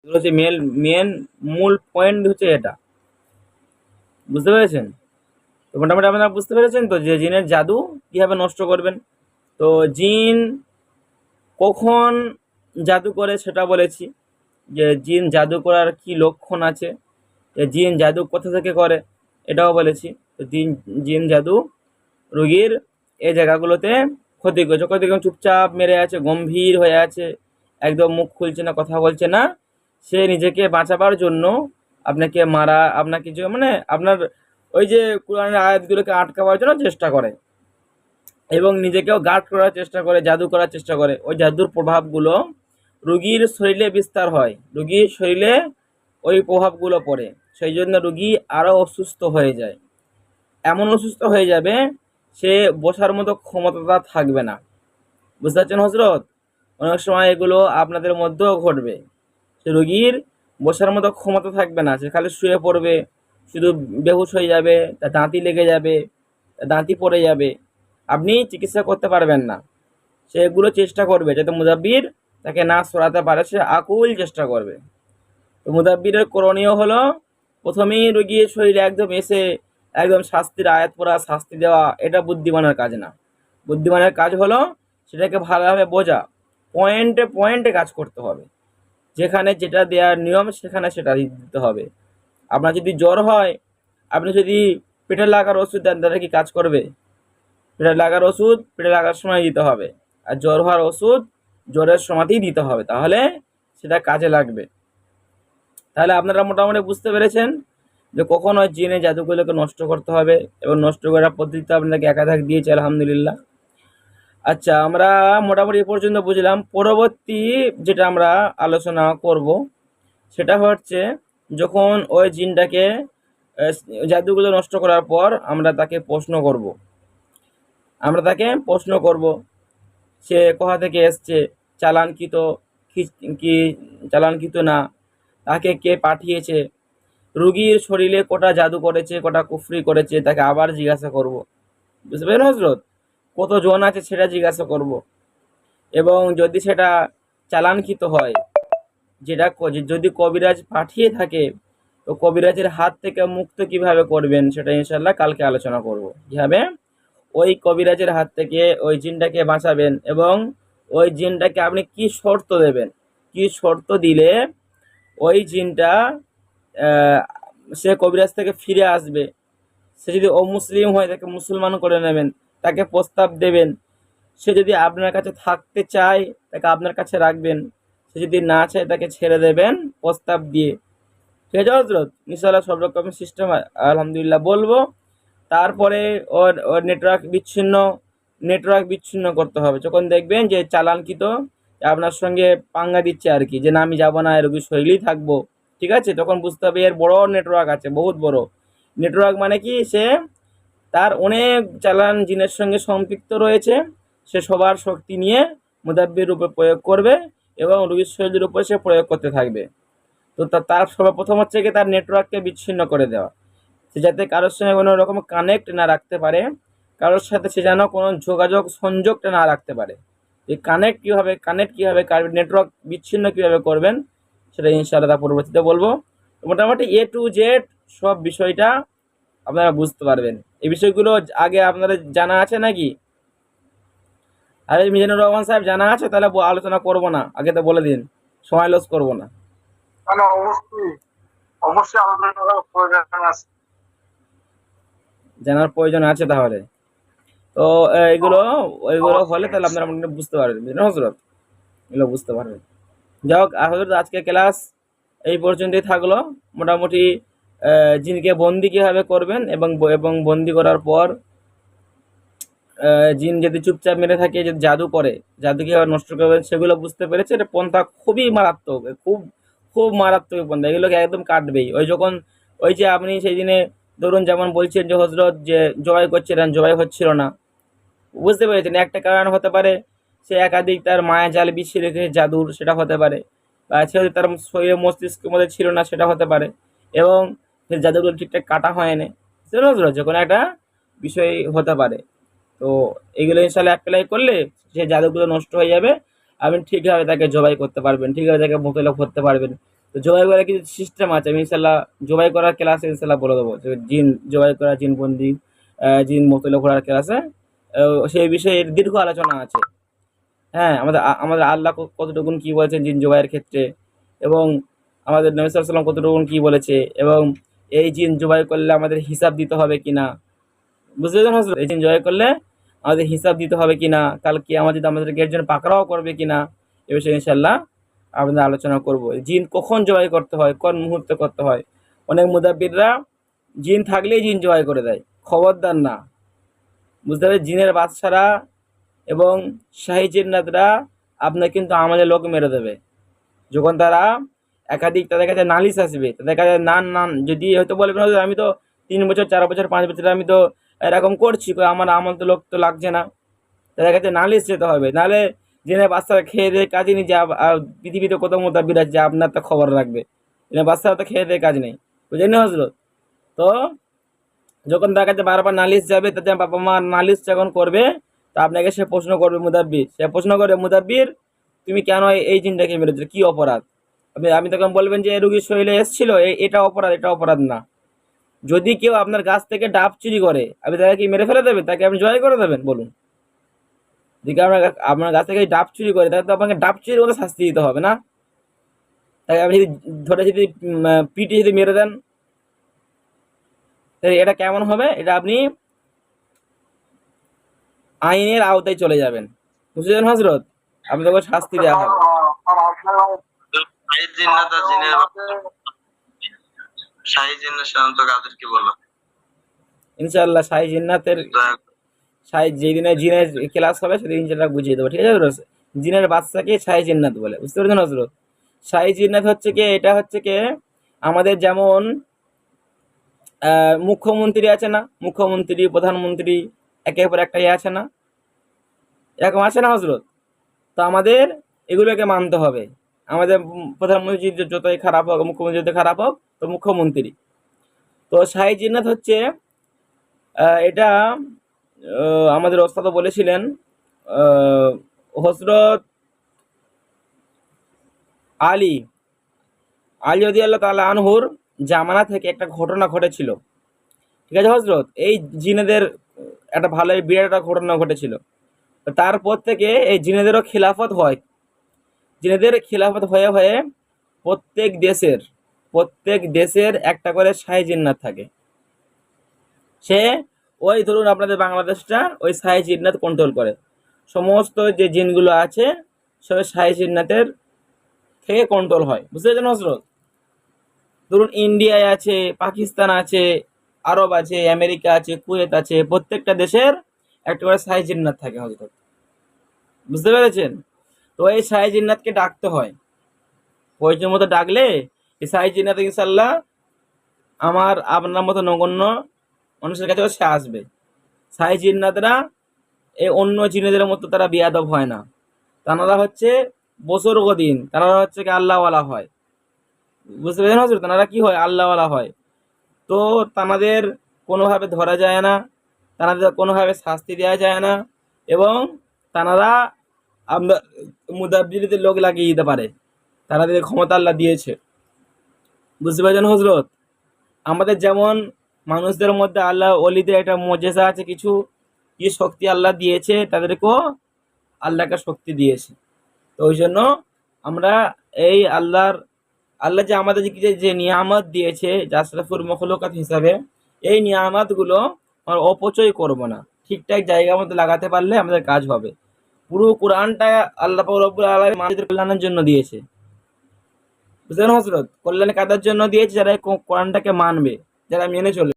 এগুলো হচ্ছে মেন মূল পয়েন্ট হচ্ছে এটা, বুঝতে পেরেছেন? তো মোটামুটি আপনারা বুঝতে পেরেছেন তো যে জিনের জাদু কিভাবে নষ্ট করবেন। তো জিন কখন জাদু করে সেটা বলেছি, যে জিন জাদু করার কি লক্ষণ আছে, যে জিন জাদু কোথা থেকে করে এটাও বলেছি। তো জিন জিন জাদু রোগীর এই জায়গাগুলোতে ক্ষতি করছে, ক্ষতি করে চুপচাপ মেরে আছে, গম্ভীর হয়ে আছে, একদম মুখ খুলছে না, কথা বলছে না, সে নিজেকে বাঁচাবার জন্য আপনাকে মারা, আপনাকে যে মানে আপনার ওই যে কোরআনের আয়াতগুলোকে আটকাবার জন্য চেষ্টা করে এবং নিজেকেও গার্ড করার চেষ্টা করে, জাদু করার চেষ্টা করে। ওই জাদুর প্রভাবগুলো রোগীর শরীরে বিস্তার হয়, রোগীর শরীরে ওই প্রভাবগুলো পড়ে, সেই জন্য রোগী আরও অসুস্থ হয়ে যায়, এমন অসুস্থ হয়ে যাবে সে বসার মতো ক্ষমতা থাকবে না। বুঝতে পারছেন হজরত? অনেক সময় এগুলো আপনাদের মধ্যেও ঘটবে, সে রোগীর বসার মতো ক্ষমতা থাকবে না, সে খালি শুয়ে পড়বে, শুধু বেহুশ হয়ে যাবে, তার দাঁতি লেগে যাবে, তার দাঁতি পড়ে যাবে, আপনি চিকিৎসা করতে পারবেন না। সে এগুলো চেষ্টা করবে যাতে মুদাব্বির তাকে না সরাতে পারে, সে আকুল চেষ্টা করবে। তো মুদাব্বিরের করণীয় হলো প্রথমেই রোগীর শরীরে একদম এসে একদম শাস্তির আয়াত পড়া, শাস্তি দেওয়া, এটা বুদ্ধিমানের কাজ না। বুদ্ধিমানের কাজ হলো সেটাকে ভালোভাবে বোঝা, পয়েন্টে পয়েন্টে কাজ করতে হবে, যেখানে যেটা দেওয়ার নিয়ম সেখানে সেটা দিতে হবে। আপনার যদি জ্বর হয়, আপনি যদি পেটে লাগার ওষুধ দেন, তাহলে কি কাজ করবে? পেটে লাগার ওষুধ পেটে লাগার সময় দিতে হবে, আর জ্বর হওয়ার ওষুধ জ্বরের সময়তেই দিতে হবে, তাহলে সেটা কাজে লাগবে। তাহলে আপনারা মোটামুটি বুঝতে পেরেছেন যে কখন ওই জিনে জাদুগুলোকে নষ্ট করতে হবে, এবং নষ্ট করার পদ্ধতি আপনাকে একাধিক দিয়েছে আলহামদুলিল্লাহ। আচ্ছা, আমরা মোটামুটি এ পর্যন্ত বুঝলাম। পরবর্তী যেটা আমরা আলোচনা করব সেটা হচ্ছে যখন ওই জিনটাকে জাদুগুলো নষ্ট করার পর আমরা তাকে প্রশ্ন করব সে কোথা থেকে এসছে, চালানকৃত কি চালানকৃত না, তাকে কে পাঠিয়েছে, রুগীর শরীরে কটা জাদু করেছে, কটা কুফরি করেছে, তাকে আবার জিজ্ঞাসা করব। বুঝতে পেরেন হজরত? কত জন আছে সেটা জিজ্ঞাসা করব, এবং যদি সেটা চালানকৃত হয়, যেটা যদি কবিরাজ পাঠিয়ে থাকে, তো কবিরাজের হাত থেকে মুক্ত কিভাবে করবেন সেটা ইনশাল্লাহ কালকে আলোচনা করব। কিভাবে ওই কবিরাজের হাত থেকে ওই জিনটাকে বাঁচাবেন, এবং ওই জিনটাকে আপনি কি শর্ত দেবেন, কি শর্ত দিলে ওই জিনটা সে কবিরাজ থেকে ফিরে আসবে। সে যদি অমুসলিম হয় তাকে মুসলমান করে নেবেন, তাকে প্রস্তাব দেবেন। সে যদি আপনার কাছে থাকতে চায় তাকে আপনার কাছে রাখবেন, সে যদি না চায় তাকে ছেড়ে দেবেন প্রস্তাব দিয়ে। ঠিক আছে হজরত? ইনশাল্লাহ সব রকমের সিস্টেম আলহামদুলিল্লাহ বলবো। তারপরে ওর ওর নেটওয়ার্ক বিচ্ছিন্ন করতে হবে যখন দেখবেন যে চালানকৃত আপনার সঙ্গে পাঙ্গা দিচ্ছে আর কি, যে না আমি যাবো না, এর শৈলীই থাকবো। ঠিক আছে, তখন বুঝতে হবে এর বড় নেটওয়ার্ক আছে, বহুত বড় নেটওয়ার্ক। মানে কি, সে তার অনেক চালান জিনের সঙ্গে সম্পৃক্ত রয়েছে, সে সবার শক্তি নিয়ে মুদাব্বির রূপে প্রয়োগ করবে এবং রোগীর শরীরের উপরে সে প্রয়োগ করতে থাকবে। তো তার সর্বপ্রথম হচ্ছে কি তার নেটওয়ার্ককে বিচ্ছিন্ন করে দেওয়া, সে যাতে কারোর সঙ্গে কোনো রকম কানেক্ট না রাখতে পারে, কারোর সাথে সে যেন কোনো যোগাযোগ সংযোগটা না রাখতে পারে। এই কানেক্ট কীভাবে নেটওয়ার্ক বিচ্ছিন্ন কীভাবে করবেন সেটা ইনশাআল্লাহ পরবর্তীতে বলবো। মোটামুটি এ টু জেড সব বিষয়টা আপনারা বুঝতে পারবেন। এই বিষয়গুলো আগে আপনাদের জানা আছে নাকি? আরে মিজানুর রহমান সাহেব জানা আছে? তাহলে আলোচনা করব না, আগে তো বলে দিন, সময় লস করব না। অবশ্যই অবশ্যই আলোচনা করার প্রয়োজন আছে, জানার প্রয়োজন আছে তাহলে। তো ওইগুলো হলে তাহলে আপনারা মোটামুটি বুঝতে পারবেন, বুঝলেন হজরত? এগুলো বুঝতে পারবেন। যাই হোক হজরত, আজকে ক্লাস এই পর্যন্তই থাকলো। মোটামুটি জিনকে বন্দি কীভাবে করবেন, এবং বন্দি করার পর জিন যদি চুপচাপ মেরে থাকে, যদি জাদু করে, জাদু কীভাবে নষ্ট করবেন সেগুলো বুঝতে পেরেছে। এটা পন্থা খুবই মারাত্মক, খুব খুব মারাত্মক পন্থা, এগুলোকে একদম কাটবেই। ওই যে আপনি সেই দিনে ধরুন যেমন বলছেন যে হজরত যে জবাই করছিলেন, জবাই হচ্ছিল না, বুঝতে পেরেছেন? একটা কারণ হতে পারে সে একাধিক তার মায়া জাল বিছিয়ে রেখে জাদুর, সেটা হতে পারে, বা সে হয়তো তার শরীরে মস্তিষ্কের মধ্যে ছিল না, সেটা হতে পারে, এবং সে জাদুগুলো ঠিকঠাক কাটা হয়নি, যে কোনো একটা বিষয় হতে পারে। তো এগুলো ইনশাল্লাহ অ্যাপ্লাই করলে সে জাদুগুলো নষ্ট হয়ে যাবে, আপনি ঠিকভাবে তাকে জবাই করতে পারবেন, ঠিকভাবে তাকে মোতালেব করতে পারবেন, তো জবাই করার কিছু সিস্টেম আছে, আমি ইনশাল্লাহ জবাই করার ক্লাসে ইনশাল্লাহ বলে দেবো যে জিন জবাই করা, জিন বন্দি, জিন মোতলে করার ক্লাসে সেই বিষয়ে এর দীর্ঘ আলোচনা আছে। হ্যাঁ, আমাদের আল্লাহ কতটুকুন কি বলেছেন জিন জবাইয়ের ক্ষেত্রে, এবং আমাদের নবী সাল্লাল্লাহু আলাইহি ওয়াসাল্লাম কতটুকুন কি বলেছে, এবং এই জিন জবাই করলে আমাদের হিসাব দিতে হবে কিনা। বুঝতে পেরেছেন হযরত? এই জিন জবাই করলে আমাদের হিসাব দিতে হবে কিনা, কাল কিয়ামতে আমাদেরকে এর জন্য পাকড়াও করবে কিনা, এ বিষয়ে ইনশাআল্লাহ আমরা আলোচনা করব। জিন কখন জবাই করতে হয়, কোন মুহূর্তে করতে হয়। অনেক মুদাব্বিররা জিন থাকলেই জিন জবাই করে দেয়, খবরদার না। বুঝতে হবে, জিনের বাদশারা এবং শাহী জিন্নাতরা আপনার কিন্তু আমাদের লোক মেরে দেবে। যখন তারা একাধিক তাদের কাছে নালিশ আসবে, তাদের কাছে যদি হয়তো বলবেন "হুজুর, আমি তো 3 বছর 4 বছর 5 বছর আমি তো এরকম করছি, আমার তো লোক তো লাগছে না", তাদের কাছে নালিশ যেতে হবে। নাহলে জেনে বাচ্চারা খেয়ে দিয়ে কাজই নেই, যে পৃথিবীতে কত মোতাবির আছে যে আপনার তো খবর রাখবে। জেনে বাচ্চারা তো খেয়ে দিয়ে কাজ নেই, বুঝলেন হজরত? তো যখন তার কাছে বারবার নালিশ যাবে, তাদের বাবা মা নালিশ যখন করবে, তা আপনাকে সে প্রশ্ন করবে, মুদাব্বির সে প্রশ্ন করবে, মুদাব্বির তুমি কেন এই জিনটাকে মেরেছো, কি অপরাধ? আপনি তখন বলবেন যে রুগীর শরীরে এসেছিল, এটা অপরাধ, এটা অপরাধ না। যদি কেউ আপনার গাছ থেকে ডাব চুরি করে, আপনি তাকে কি মেরে ফেলে দেবেন? তাকে আপনি জয় করে দেবেন? বলুন। যদি আপনার গাছ থেকে ডাব চুরি করে, তাহলে তো আপনাকে ডাব চুরির মতো শাস্তি দিতে হবে না? তাকে আপনি যদি ধরে যদি পিটে যদি মেরে দেন, তাহলে এটা কেমন হবে? এটা আপনি আইনের আওতায় চলে যাবেন, বুঝলেন হজরত? আপনি তখন শাস্তি দেওয়া হবে। শাহী জিন্নাত আর জিনের শাহী জিন্নাত সাধারণত কাদেরকে বলা হয়? ইনশাআল্লাহ শাহী জিন্নাতের যেদিনে জিনের ক্লাস হবে সেদিন ইনশাআল্লাহ বুঝিয়ে দেবো, ঠিক আছে হজরত? জিনের বাচ্চাকে শাহী জিন্নাত বলে, বুঝতে পেরেছেন হজরত? শাহী জিন্নাত হচ্ছে কি, এটা হচ্ছে কি আমাদের যেমন মুখ্যমন্ত্রী আছে না, মুখ্যমন্ত্রী, প্রধানমন্ত্রী, একের পর একটা আছে না, এরকম আছে না হজরত? তো আমাদের এগুলোকে মানতে হবে। আমাদের প্রধানমন্ত্রী যতই খারাপ হোক, মুখ্যমন্ত্রী যতই খারাপ হোক, তো মুখ্যমন্ত্রী। তো শাহী জিন্নাত হচ্ছে এটা আমাদের ওস্তাদ বলেছিলেন, হজরত আলী রাদিয়াল্লাহু তাআলা আনহুর জামানা থেকে একটা ঘটনা ঘটেছিল, ঠিক আছে হজরত? এই জিনেদের একটা ভালো বিরাট একটা ঘটনা ঘটেছিল। তারপর থেকে এই জিনেদেরও খিলাফত হয়। জিনেদের খিলাফত হয়ে হয়ে প্রত্যেক দেশের একটা করে শাহী জিন্নাত থাকে। সে ওই ধরুন আপনাদের বাংলাদেশটা ওই শাহী জিন্নাত কন্ট্রোল করে। সমস্ত যে জিনগুলো আছে সব শাহী জিন্নাতের থেকে কন্ট্রোল হয়, বুঝতে পেরেছেন হজরত? ধরুন ইন্ডিয়ায় আছে, পাকিস্তান আছে, আরব আছে, আমেরিকা আছে, কুয়েত আছে, প্রত্যেকটা দেশের একটা করে শাহী জিন্নাত থাকে হজরত, বুঝতে পেরেছেন? তো এই শাহী জিন্নাতকে ডাকতে হয়, প্রয়োজন মতো ডাকলে এই শাহী জিন্নাত ইনশাল্লাহ আপনার মতো নগণ্য মানুষের কাছে সে আসবে। শাহী জিন্নাতরা এই অন্য জিনেদের মতো তারা বিয়াদব হয় না, তারা হচ্ছে বসরগদিন, তারা হচ্ছে কি আল্লাহওয়ালা হয়, বুঝতে পেরেছেন হজরত? তারা কি হয়? আল্লাহওয়ালা হয়। তো তাদের কোনোভাবে ধরা যায় না, তাদের কোনোভাবে শাস্তি দেওয়া যায় না, এবং তারা আমরা মুদাব্বিরদের লোক লাগিয়ে দিতে পারে, তাদের ক্ষমতা আল্লাহ দিয়েছে, বুঝতে পারছেন হজরত? আমাদের যেমন মানুষদের মধ্যে আল্লাহ ওলিদের একটা মজেজা আছে, কিছু কি শক্তি আল্লাহ দিয়েছে, তাদেরকেও আল্লাহ একটা শক্তি দিয়েছে। তো ওই জন্য আমরা এই আল্লাহ যে আমাদের যে নিয়ামত দিয়েছে আশরাফুল মখলুকাত হিসাবে, এই নিয়ামতগুলো আমরা অপচয় করব না, ঠিকঠাক জায়গার মধ্যে লাগাতে পারলে আমাদের কাজ হবে। পুরো কোরআনটা আল্লাহ পাক রব্বুল আলামিন মানুষের কল্যাণের জন্য দিয়েছে, বুঝলেন হজরত? কল্যাণ কাদের জন্য দিয়েছে? যারা কোরআনটাকে মানবে, যারা মেনে চলবে।